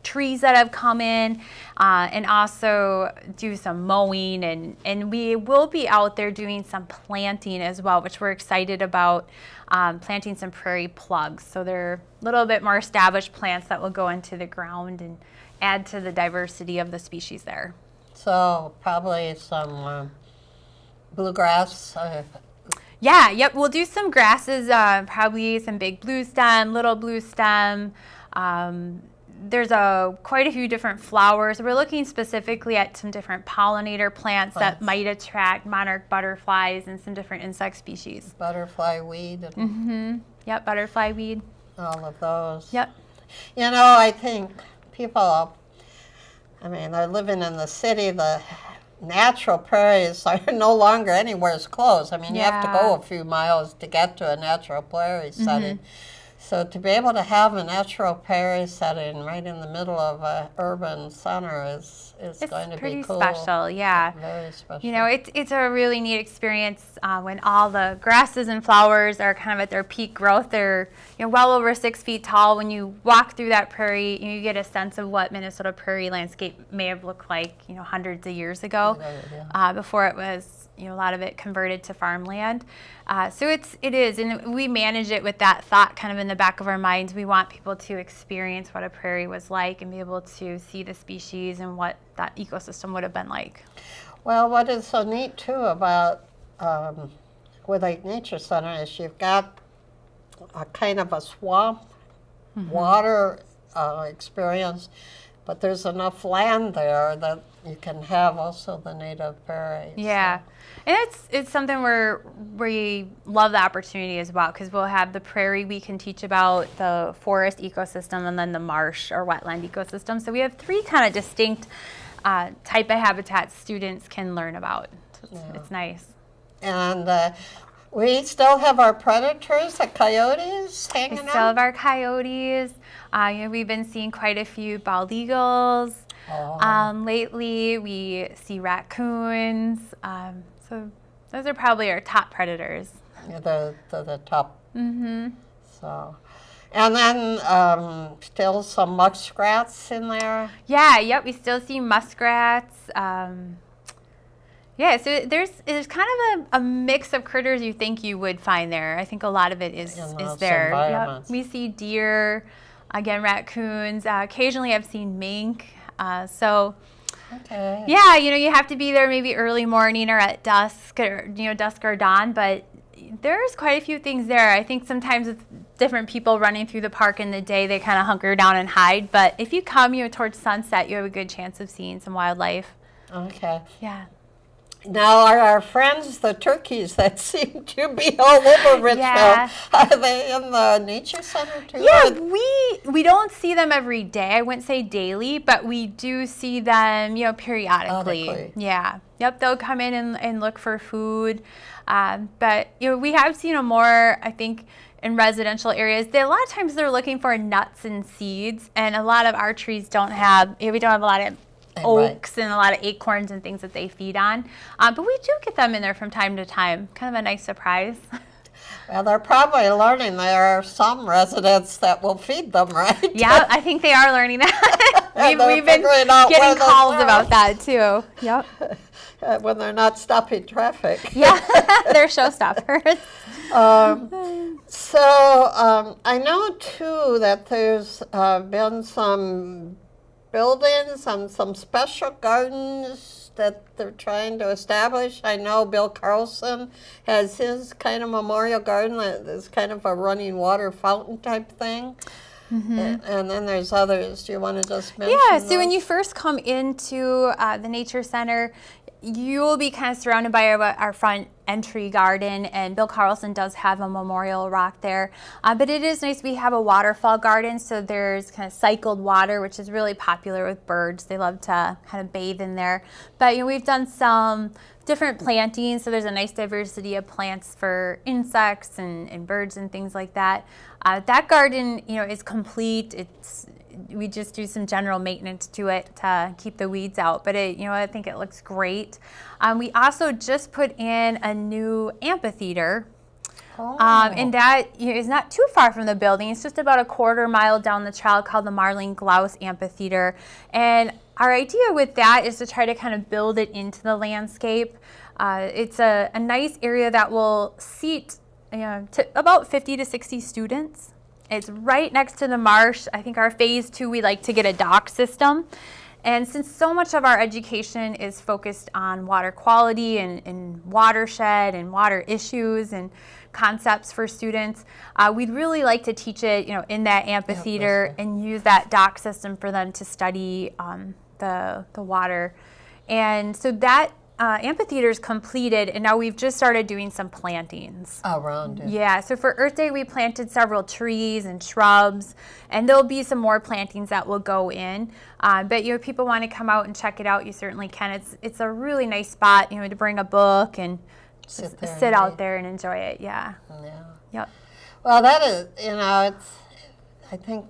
trees that have come in, and also do some mowing, and we will be out there doing some planting as well, which we're excited about, planting some prairie plugs. So they're a little bit more established plants that will go into the ground and add to the diversity of the species there. So probably some bluegrass. Yeah, yep, we'll do some grasses, probably some big blue stem, little blue stem. There's quite a few different flowers. We're looking specifically at some different pollinator plants that might attract monarch butterflies and some different insect species. Butterfly weed and Yep, butterfly weed. all of those. Yep. I think people, they're living in the city. The natural prairies are no longer anywhere close. You have to go a few miles to get to a natural prairie setting. So to be able to have a natural prairie setting right in the middle of an urban center is going to be pretty cool. special, yeah. Very special. It's a really neat experience when all the grasses and flowers are kind of at their peak growth. They're well over 6 feet tall. When you walk through that prairie, you get a sense of what Minnesota prairie landscape may have looked like hundreds of years ago, before it was a lot of it converted to farmland. So it is, and we manage it with that thought kind of in the back of our minds. We want people to experience what a prairie was like and be able to see the species and what that ecosystem would have been like. Well, what is so neat too about Wood Nature Center is you've got a kind of a swamp water experience, but there's enough land there that you can have also the native prairies. Yeah, and it's something we love the opportunity as well, because we'll have the prairie we can teach about, the forest ecosystem, and then the marsh or wetland ecosystem. So we have 3 kind of distinct type of habitats students can learn about. So it's nice. And we still have our predators, the coyotes, We hanging still out. have our coyotes. We've been seeing quite a few bald eagles. Lately, we see raccoons. So those are probably our top predators. The top. So, and then still some muskrats in there. Yeah, yep, we still see muskrats. So there's kind of a mix of critters you think you would find there. I think a lot of it is those there. Yep. environments. We see deer, again, raccoons. Occasionally I've seen mink. Okay. Yeah, you have to be there maybe early morning or at dusk or dawn, but there's quite a few things there. I think sometimes with different people running through the park in the day, they kind of hunker down and hide, but if you come towards sunset, you have a good chance of seeing some wildlife. Okay. Yeah. Now, are our friends the turkeys that seem to be all over Richfield? Yeah. Are they in the nature center too? Yeah, we don't see them every day. I wouldn't say daily, but we do see them, periodically. Periodically. Yeah. Yep, they'll come in and look for food. But we have seen them more, I think, in residential areas. A lot of times they're looking for nuts and seeds, and a lot of our trees don't have. We don't have a lot of oaks and a lot of acorns and things that they feed on. But we do get them in there from time to time. Kind of a nice surprise. Well, they're probably learning there are some residents that will feed them, right? Yeah, I think they are learning that. And they're we've been figuring out where getting those calls are. about that too. Yep. When they're not stopping traffic. Yeah, they're showstoppers. So I know too that there's been some buildings and some special gardens that they're trying to establish. I know Bill Carlson has his kind of memorial garden that is kind of a running water fountain type thing. And then there's others. Do you want to just mention Yeah, so when those? you first come into the Nature Center, you will be kind of surrounded by our front entry garden, and Bill Carlson does have a memorial rock there. But it is nice, we have a waterfall garden, so there's kind of cycled water, which is really popular with birds. They love to kind of bathe in there. But we've done some different plantings, so there's a nice diversity of plants for insects and birds and things like that. That garden, is complete. We just do some general maintenance to it to keep the weeds out, but I think it looks great. We also just put in a new amphitheater, and that is not too far from the building. It's just about a quarter mile down the trail, called the Marlene Glaus Amphitheater. And our idea with that is to try to kind of build it into the landscape. It's a nice area that will seat about 50 to 60 students. It's right next to the marsh. I think our phase 2, we like to get a dock system. And since so much of our education is focused on water quality and watershed and water issues and concepts for students, we'd really like to teach it, in that amphitheater and use that dock system for them to study the water. And so that amphitheater is completed, and now we've just started doing some plantings. Around it. Yeah, so for Earth Day, we planted several trees and shrubs, and there'll be some more plantings that will go in. But if people want to come out and check it out, you certainly can. It's a really nice spot, to bring a book and Sit just there and sit out read. there and enjoy it. Yeah. Yeah. Yep. Well, that is, I think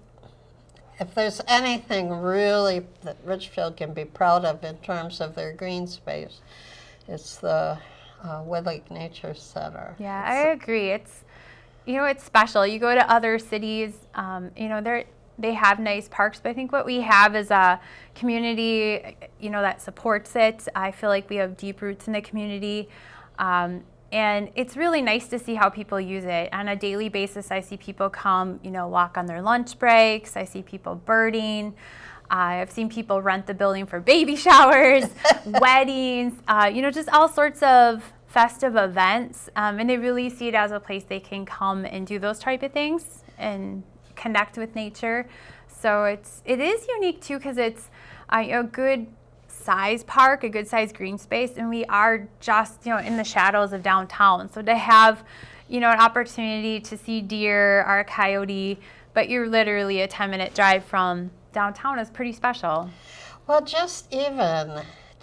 if there's anything really that Richfield can be proud of in terms of their green space, it's the Wood Lake Nature Center. Yeah, I agree. It's special. You go to other cities, they have nice parks, but I think what we have is a community, that supports it. I feel like we have deep roots in the community. And it's really nice to see how people use it. On a daily basis, I see people come, walk on their lunch breaks. I see people birding. I've seen people rent the building for baby showers, weddings, just all sorts of festive events. And they really see it as a place they can come and do those type of things and connect with nature. So it is unique too, because it's a good size park, a good size green space, and we are just in the shadows of downtown. So to have an opportunity to see deer or a coyote, but you're literally a 10-minute drive from downtown is pretty special. Well, just even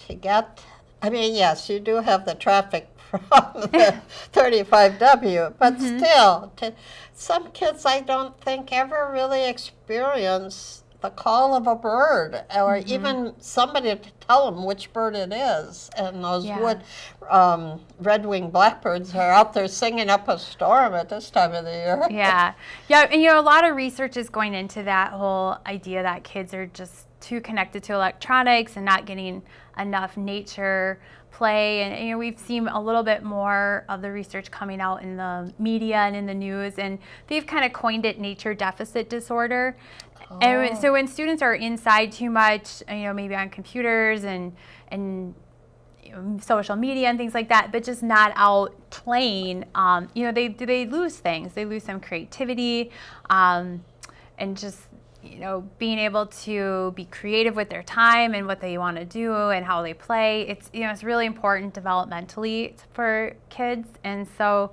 to get, yes, you do have the traffic from the 35W, but still, some kids I don't think ever really experience the call of a bird, or even somebody to tell them which bird it is. And those red-winged blackbirds are out there singing up a storm at this time of the year. Yeah, and a lot of research is going into that whole idea that kids are just too connected to electronics and not getting enough nature play. And we've seen a little bit more of the research coming out in the media and in the news, and they've kind of coined it nature deficit disorder. And so when students are inside too much, maybe on computers and social media and things like that, but just not out playing, they lose things. They lose some creativity, and just being able to be creative with their time and what they want to do and how they play. It's really important developmentally for kids, and so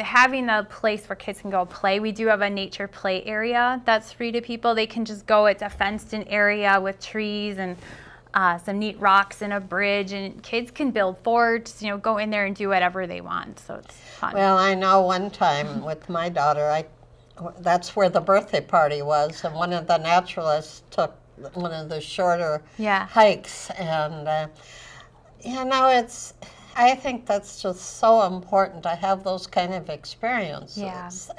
having a place where kids can go play. We do have a nature play area that's free to people. They can just go. It's a fenced-in area with trees and some neat rocks and a bridge, and kids can build forts, go in there and do whatever they want. So it's fun. Well, I know one time with my daughter, that's where the birthday party was, and one of the naturalists took one of the shorter hikes, and it's I think that's just so important to have those kind of experiences. Yeah. Is,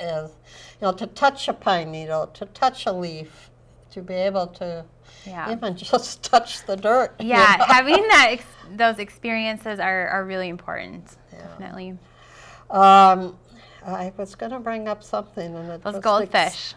to touch a pine needle, to touch a leaf, to be able to Yeah. even just touch the dirt. Yeah, having those experiences are really important. Definitely. I was going to bring up something, and it Those just goldfish.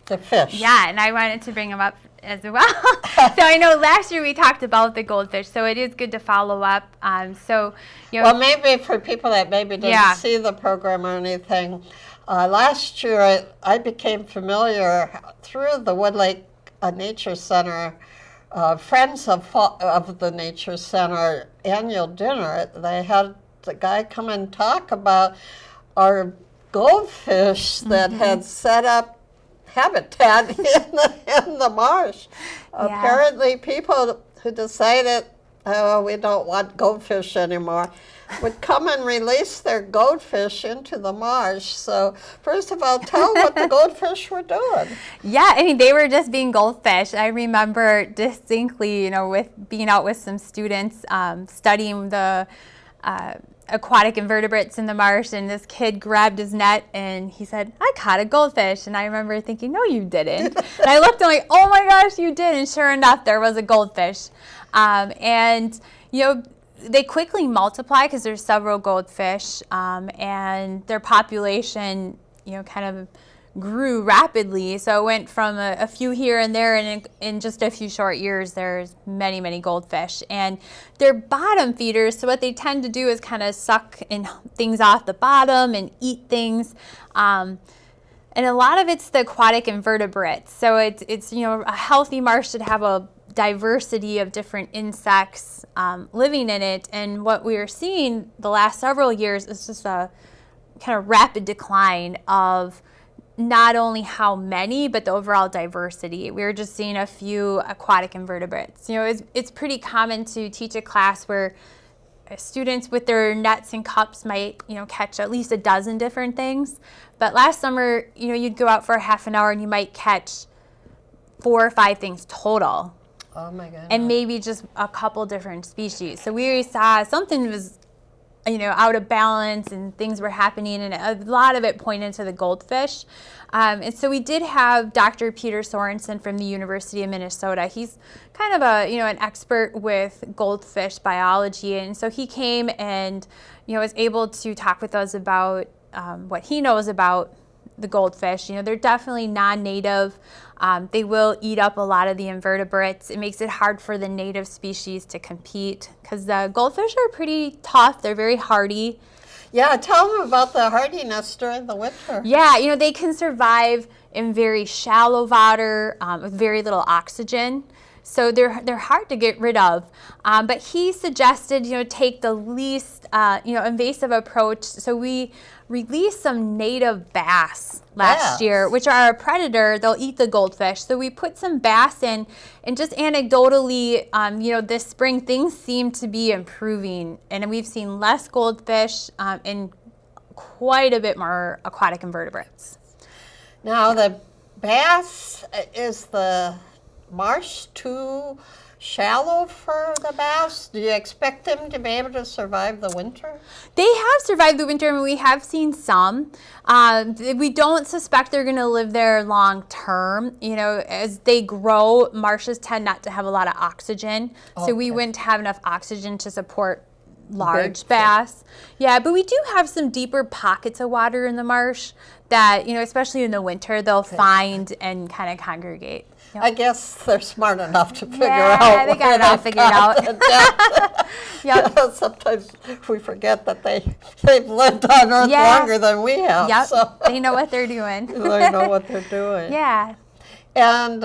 the fish. Yeah, and I wanted to bring them up as well. So I know last year we talked about the goldfish, so it is good to follow up. Well, maybe for people that maybe didn't Yeah. see the program or anything, last year I became familiar through the Wood Lake Nature Center, Friends of the Nature Center annual dinner. They had the guy come and talk about our goldfish that had set up habitat in the marsh. Yeah. Apparently, people who decided, oh, we don't want goldfish anymore, would come and release their goldfish into the marsh. So, first of all, tell what the goldfish were doing. Yeah, I mean, they were just being goldfish. I remember distinctly, with being out with some students studying the aquatic invertebrates in the marsh, and this kid grabbed his net and he said, I caught a goldfish. And I remember thinking, no, you didn't. And I looked and I'm like, oh my gosh, you did. And sure enough, there was a goldfish. They quickly multiply because there's several goldfish, and their population, kind of grew rapidly. So it went from a few here and there, and in just a few short years, there's many, many goldfish. And they're bottom feeders, so what they tend to do is kind of suck things off the bottom and eat things. And a lot of it's the aquatic invertebrates. So it's a healthy marsh should have a diversity of different insects living in it. And what we are seeing the last several years is just a kind of rapid decline of not only how many, but the overall diversity. We're just seeing a few aquatic invertebrates. It's pretty common to teach a class where students with their nets and cups might, catch at least a dozen different things. But last summer, you'd go out for a half an hour and you might catch 4 or 5 things total. Oh my goodness. And maybe just a couple different species. So we saw something was, out of balance and things were happening, and a lot of it pointed to the goldfish. And so we did have Dr. Peter Sorensen from the University of Minnesota. He's kind of an expert with goldfish biology, and so he came and was able to talk with us about what he knows about the goldfish. They're definitely non-native. They will eat up a lot of the invertebrates. It makes it hard for the native species to compete because the goldfish are pretty tough. They're very hardy. Yeah, tell them about the hardiness during the winter. Yeah, they can survive in very shallow water with very little oxygen. So they're hard to get rid of. But he suggested, take the least, invasive approach. So we released some native bass last year, which are a predator. They'll eat the goldfish. So we put some bass in, and just anecdotally, this spring things seem to be improving, and we've seen less goldfish and quite a bit more aquatic invertebrates. Now the bass, is the marsh too shallow for the bass? Do you expect them to be able to survive the winter? They have survived the winter, and we have seen some. We don't suspect they're going to live there long term. As they grow, marshes tend not to have a lot of oxygen, so we wouldn't have enough oxygen to support large bass. Yeah, but we do have some deeper pockets of water in the marsh that, especially in the winter, they'll find and kind of congregate. Yep. I guess they're smart enough to figure Yeah, out. they got it all figured out. Yep. Sometimes we forget that they've lived on Earth longer than we have. Yep. So They know what they're doing. they know what they're doing. Yeah. And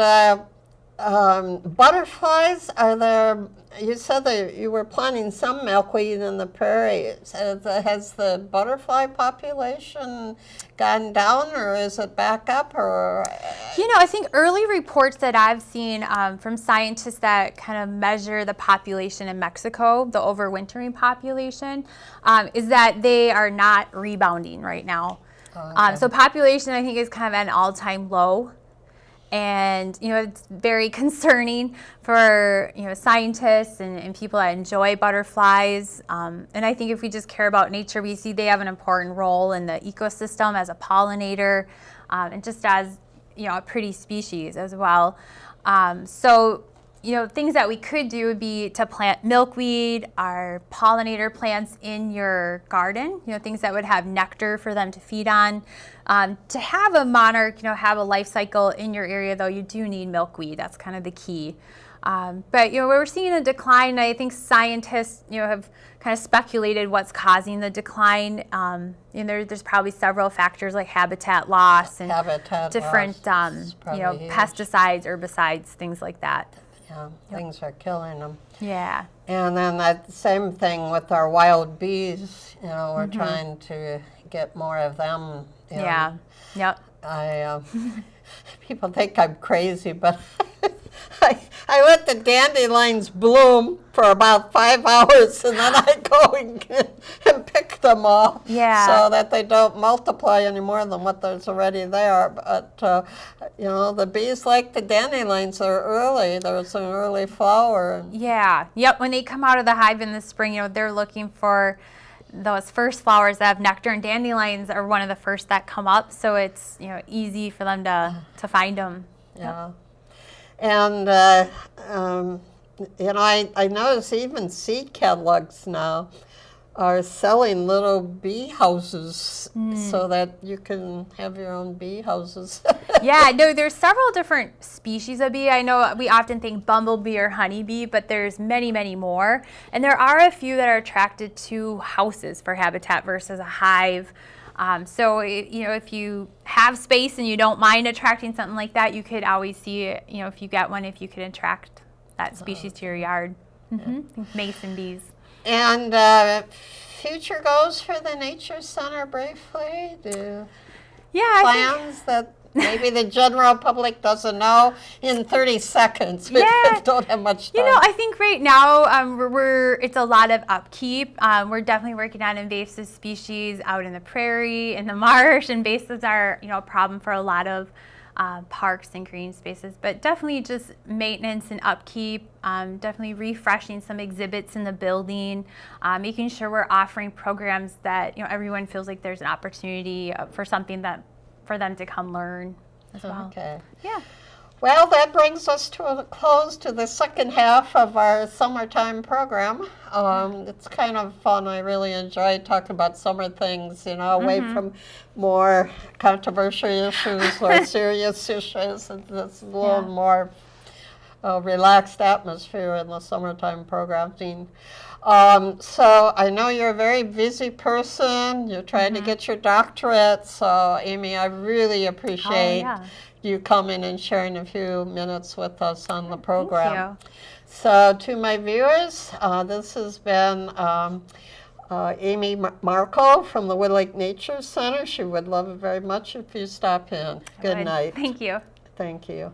butterflies, are there? You said that you were planting some milkweed in the prairie. Has the butterfly population gone down, or is it back up? Or I think early reports that I've seen from scientists that kind of measure the population in Mexico, the overwintering population, is that they are not rebounding right now. So population, I think, is kind of at an all-time low. And, it's very concerning for, scientists and people that enjoy butterflies. And I think if we just care about nature, we see they have an important role in the ecosystem as a pollinator, and just as, a pretty species as well. So, things that we could do would be to plant milkweed, our pollinator plants in your garden, things that would have nectar for them to feed on. To have a monarch, have a life cycle in your area, though, you do need milkweed. That's kind of the key. But, we're seeing a decline. I think scientists, have kind of speculated what's causing the decline. There's probably several factors like habitat loss and different, pesticides, herbicides, things like that. Yeah, things are killing them. Yeah. And then that same thing with our wild bees, we're trying to get more of them. Yeah. Yep. People think I'm crazy, but I let the dandelions bloom for about 5 hours, and then I go and pick them all, so that they don't multiply any more than what there's already there. But the bees like the dandelions. They're early. There's an early flower. Yeah. Yep. When they come out of the hive in the spring, they're looking for those first flowers that have nectar, and dandelions are one of the first that come up. So it's easy for them to find them. Yeah. And, I notice even seed catalogs now are selling little bee houses so that you can have your own bee houses. Yeah, no, there's several different species of bee. I know we often think bumblebee or honeybee, but there's many, many more. And there are a few that are attracted to houses for habitat versus a hive. So, if you have space and you don't mind attracting something like that, you could always see, if you get one, if you could attract that species to your yard. Mason bees. And future goals for the Nature Center briefly? Plans that maybe the general public doesn't know in 30 seconds. We don't have much time. I think right now it's a lot of upkeep. We're definitely working on invasive species out in the prairie, in the marsh. Invasives are, a problem for a lot of parks and green spaces, but definitely just maintenance and upkeep, definitely refreshing some exhibits in the building, making sure we're offering programs that, everyone feels like there's an opportunity for something for them to come learn as well. Okay. Yeah. Well, that brings us to a close to the second half of our summertime program. It's kind of fun. I really enjoy talking about summer things, away from more controversial issues or serious issues. It's a little more relaxed atmosphere in the summertime programming. So I know you're a very busy person. You're trying to get your doctorate. So, Amy, I really appreciate you coming and sharing a few minutes with us on the program. Thank you. So to my viewers, this has been Amy Marco from the Woodlake Nature Center. She would love it very much if you stop in. Good night. Thank you. Thank you.